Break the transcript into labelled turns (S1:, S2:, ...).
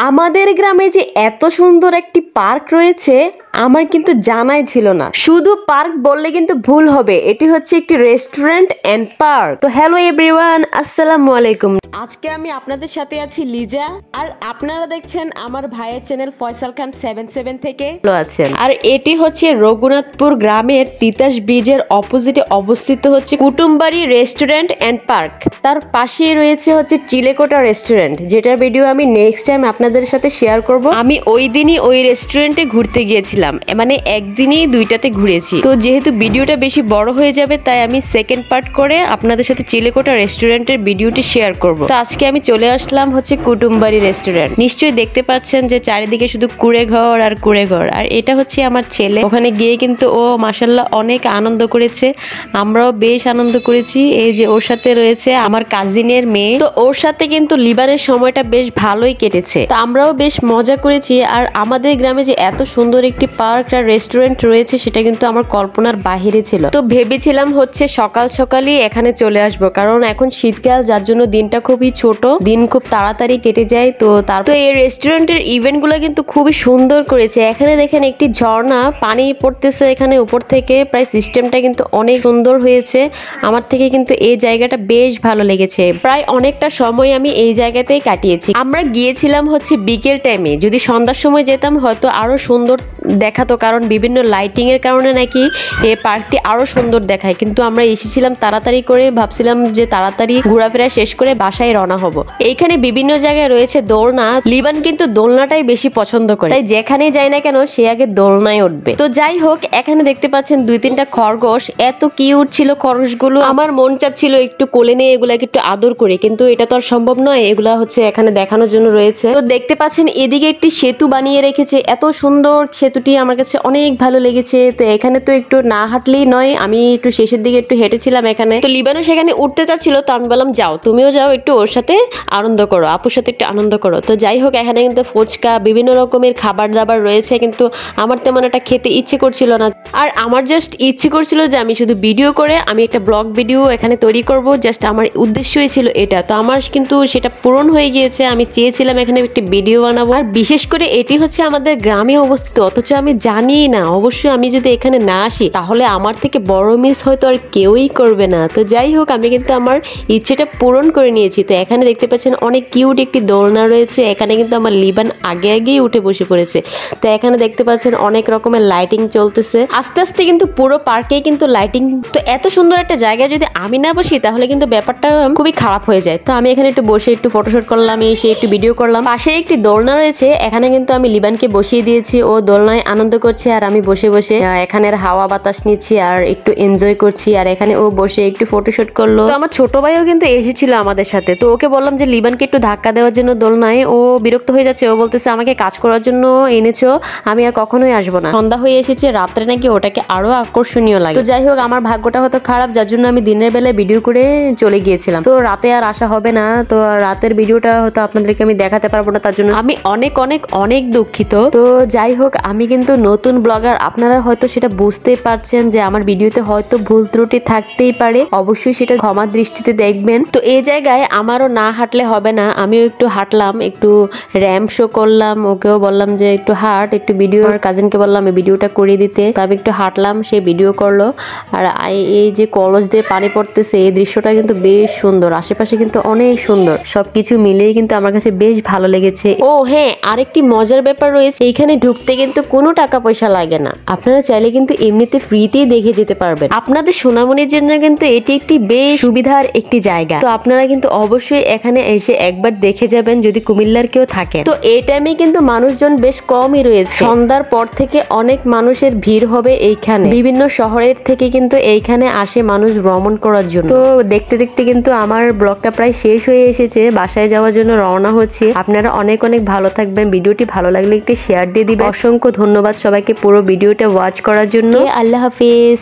S1: আমাদের গ্রামে যে এত সুন্দর একটি পার্ক রয়েছে আমার কিন্তু জানাই ছিল না। শুধু পার্ক বললে কিন্তু ভুল হবে, এটি হচ্ছে একটি রেস্টুরেন্ট এন্ড পার্ক। তো হ্যালো এভরিওয়ান, আসসালামু আলাইকুম। আজকে আমি আপনাদের সাথে আছি লিজা, আর আপনারা দেখছেন আমার ভাইয়ের চ্যানেল ফয়সাল খান 77 থেকে আছেন। আর এটি হচ্ছে রঘুনাথপুর গ্রামের তিতাস ব্রিজের অপোজিটে অবস্থিত হচ্ছে কুটুমবাড়ি রেস্টুরেন্ট এন্ড পার্ক। তার পাশেই রয়েছে হচ্ছে চিলেকোটা রেস্টুরেন্ট, যেটার ভিডিও আমি নেক্সট টাইম আপনাদের সাথে শেয়ার করব। আমি ওই দিনই ওই রেস্টুরেন্টে ঘুরতে গিয়েছিলাম, মানে একদিনই দুইটাতে ঘুরেছি। তো যেহেতু ভিডিওটা বেশি বড় হয়ে যাবে, তাই আমি সেকেন্ড পার্ট করে আপনাদের সাথে চিলেকোটা রেস্টুরেন্টের ভিডিওটি শেয়ার করব। তো আজকে আমি চলে আসলাম হচ্ছে কুটুমবাড়ি রেস্টুরেন্ট। নিশ্চয়ই দেখতে পাচ্ছেন যে চারিদিকে শুধু কুড়ে ঘর আর কুড়ে ঘর। আর এটা হচ্ছে আমার ছেলে। ওখানে গিয়ে কিন্তু ও মাশাআল্লাহ অনেক আনন্দ করেছে, আমরাও বেশ আনন্দ করেছি। এই যে ওর সাথে রয়েছে আমার কাজিনের মেয়ে, তো ওর সাথে কিন্তু লিবানের সময়টা বেশ ভালোই কেটেছে। তো আমরাও বেশ মজা করেছি। আর আমাদের গ্রামে যে এত সুন্দর একটি পার্ক আর রেস্টুরেন্ট রয়েছে সেটা কিন্তু আমার কল্পনার বাহিরে ছিল। তো ভেবেছিলাম হচ্ছে সকাল সকালই এখানে চলে আসব, কারণ এখন শীতকাল, যার জন্য দিনটা খুবই ছোট, দিন খুব তাড়াতাড়ি কেটে যায়। তো এই রেস্টুরেন্টের ইভেন্ট গুলো কিন্তু খুবই সুন্দর করেছে। এখানে দেখেন একটি ঝর্ণা পানি পড়তেছে এখানে উপর থেকে, প্রায় সিস্টেমটা কিন্তু অনেক সুন্দর হয়েছে। আমার থেকে কিন্তু এই জায়গাটা বেশ ভালো লেগেছে। প্রায় অনেকটা সময় আমি এই জায়গাতেই কাটিয়েছি। আমরা গিয়েছিলাম হচ্ছে বিকেল টাইমে, যদি সন্ধ্যার সময় যেতাম হয়তো আরো সুন্দর দেখাতো, কারণ বিভিন্ন লাইটিং এর কারণে নাকি এই পার্কটি আরো সুন্দর দেখায়। কিন্তু আমরা এসেছিলাম তাড়াতাড়ি করে, ভাবছিলাম যে তাড়াতাড়ি ঘোরাফেরা শেষ করে বাসায় রওনা হব। এইখানে বিভিন্ন জায়গায় রয়েছে দোলনা। লিবান কিন্তু দোলনাটাই বেশি পছন্দ করে, তাই যেখানে যায় না কেন সে আগে দোলনায় উঠবে। তো যাই হোক, এখানে দেখতে পাচ্ছেন 2-3টা খরগোশ, এত কিউট ছিল খরগোশগুলো। আমার মন চাচ্ছিল একটু কোলে নিয়ে এগুলাকে একটু আদর করে, কিন্তু এটা তো আর সম্ভব নয়। এগুলা হচ্ছে এখানে দেখানোর জন্য রয়েছে। তো দেখতে পাচ্ছেন এদিকে একটি সেতু বানিয়ে রেখেছে, এত সুন্দর সেতুটি আমার কাছে অনেক ভালো লেগেছে। তো এখানে তো একটু না হাঁটলেই নয়, আমি একটু শেষের দিকে একটু হেঁটেছিলাম এখানে। তো লিবানও সেখানে উঠতে চাচ্ছিল, তো আমি বললাম যাও, তুমিও যাও, একটু ওর সাথে আনন্দ করো, আপুর সাথে একটু আনন্দ করো। তো যাই হোক, এখানে কিন্তু ফুচকা, বিভিন্ন রকমের খাবার দাবার রয়েছে, কিন্তু আমার তেমন একটা খেতে ইচ্ছে করছিল না। আর আমার জাস্ট ইচ্ছে করছিল যে আমি শুধু ভিডিও করে আমি একটা ব্লগ ভিডিও এখানে তৈরি করব, জাস্ট আমার উদ্দেশ্যই ছিল এটা। তো আমার কিন্তু সেটা পূরণ হয়ে গিয়েছে। আমি চেয়েছিলাম এখানে একটি ভিডিও বানাবো, আর বিশেষ করে এটি হচ্ছে আমাদের গ্রামে অবস্থিত, অথচ আমি জানি না। অবশ্যই আমি যদি এখানে না আসি তাহলে আমার থেকে বড় মিস হয়তো আর কেউই করবে না। তো যাই হোক, আমি কিন্তু আমার ইচ্ছেটা পূরণ করে নিয়েছি। তো এখানে দেখতে পাচ্ছেন অনেক কিউট একটি দোলনা রয়েছে। এখানে কিন্তু আমার লিবান আগেই উঠে বসে পড়েছে। তো এখানে দেখতে পাচ্ছেন অনেক রকমের লাইটিং চলতেছে, আস্তে আস্তে কিন্তু পুরো পার্কেই কিন্তু লাইটিং। তো এত সুন্দর একটা জায়গায় যদি আমি না বসি তাহলে কিন্তু ব্যাপারটা খুবই খারাপ হয়ে যায়। তো আমি এখানে একটু বসে একটু ফটোশুট করলাম, এসে একটু ভিডিও করলাম। পাশে একটি দোলনা রয়েছে, এখানে কিন্তু আমি লিবানকে বসিয়ে দিয়েছি, ও দোলনায় আনন্দ করছে, আর আমি বসে বসে এখানের হাওয়া বাতাস নিচ্ছি আর একটু এনজয় করছি। আর এখানে ও বসে একটু ফটোশুট করলো। তো আমার ছোট ভাইও কিন্তু এসেছিল আমাদের সাথে। তো ওকে বললাম যে লিবানকে একটু ধাক্কা দেওয়ার জন্য দোলনায়, ও বিরক্ত হয়ে যাচ্ছে। ও বলতেছে আমাকে কাজ করার জন্য এনেছো, আমি আর কখনোই আসবো না। সন্ধ্যা হয়ে এসেছে, রাত্রে নাকি ওটাকে আরো আকর্ষণীয় লাগে। তো যাই হোক, আমার ভাগ্যটা হয়তো খারাপ, যার জন্য আমি দিনের বেলায় ভিডিও করে চলে গিয়েছিলাম। তো রাতে আর আসা হবে না। তো রাতের ভিডিওটা হয়তো আপনাদেরকে আমি দেখাতে পারবো না, তার জন্য আমি অনেক অনেক অনেক দুঃখিত। তো যাই হোক, আমি কিন্তু নতুন ব্লগার, আপনারা হয়তো সেটা বুঝতেই পারছেন যে আমার ভিডিওতে হয়তো ভুল ত্রুটি থাকতেই পারে, অবশ্যই সেটা ক্ষমার দৃষ্টিতে দেখবেন। তো এই জায়গায় আমারও না হাঁটলে হবে না, আমিও একটু হাঁটলাম, একটু র্যাম্প শো করলাম। ওকেও বললাম যে একটু হাঁট, একটু ভিডিও, কাজিনকে বললাম এই ভিডিওটা করে দিতে। তো আমি একটু হাঁটলাম, সে ভিডিও করলো। আর এই যে কলস দিয়ে পানি পড়তেছে, এই দৃশ্যটা কিন্তু বেশ সুন্দর, আশেপাশে কিন্তু অনেক সুন্দর, সবকিছু মিলিয়ে কিন্তু আমার কাছে বেশ ভালো লেগেছে। ও হ্যাঁ, আরেকটি মজার ব্যাপার রয়েছে, এইখানে ঢুকতে কিন্তু কোনো টাকা পয়সা লাগে না, আপনারা চাইলে কিন্তু এমনিতে ফ্রিতেই দেখে যেতে পারবেন। আপনাদের সোনামণির জন্য কিন্তু এটি একটি বেশ সুবিধার একটি জায়গা। তো আপনারা কিন্তু অবশ্যই এখানে এসে একবার দেখে যাবেন যদি কুমিল্লার কেউ থাকে। তো এই টাইমে কিন্তু মানুষজন বেশ কমই রয়েছে, সন্ধ্যার পর থেকে অনেক মানুষের ভিড় হবে এইখানে। বিভিন্ন শহরের থেকে কিন্তু এইখানে আসে মানুষ ভ্রমণ করার জন্য। তো দেখতে দেখতে কিন্তু আমার ব্লগটা প্রায় শেষ হয়ে এসেছে, বাসায় যাওয়ার জন্য রওনা হচ্ছে। আপনারা অনেক অনেক ভালো থাকবেন, ভিডিওটি ভালো লাগলে একটি শেয়ার দিয়ে দিবেন। অসংখ্য ধন্যবাদ সবাইকে পুরো ভিডিওটা ওয়াচ করার জন্য। আল্লাহ হাফিজ।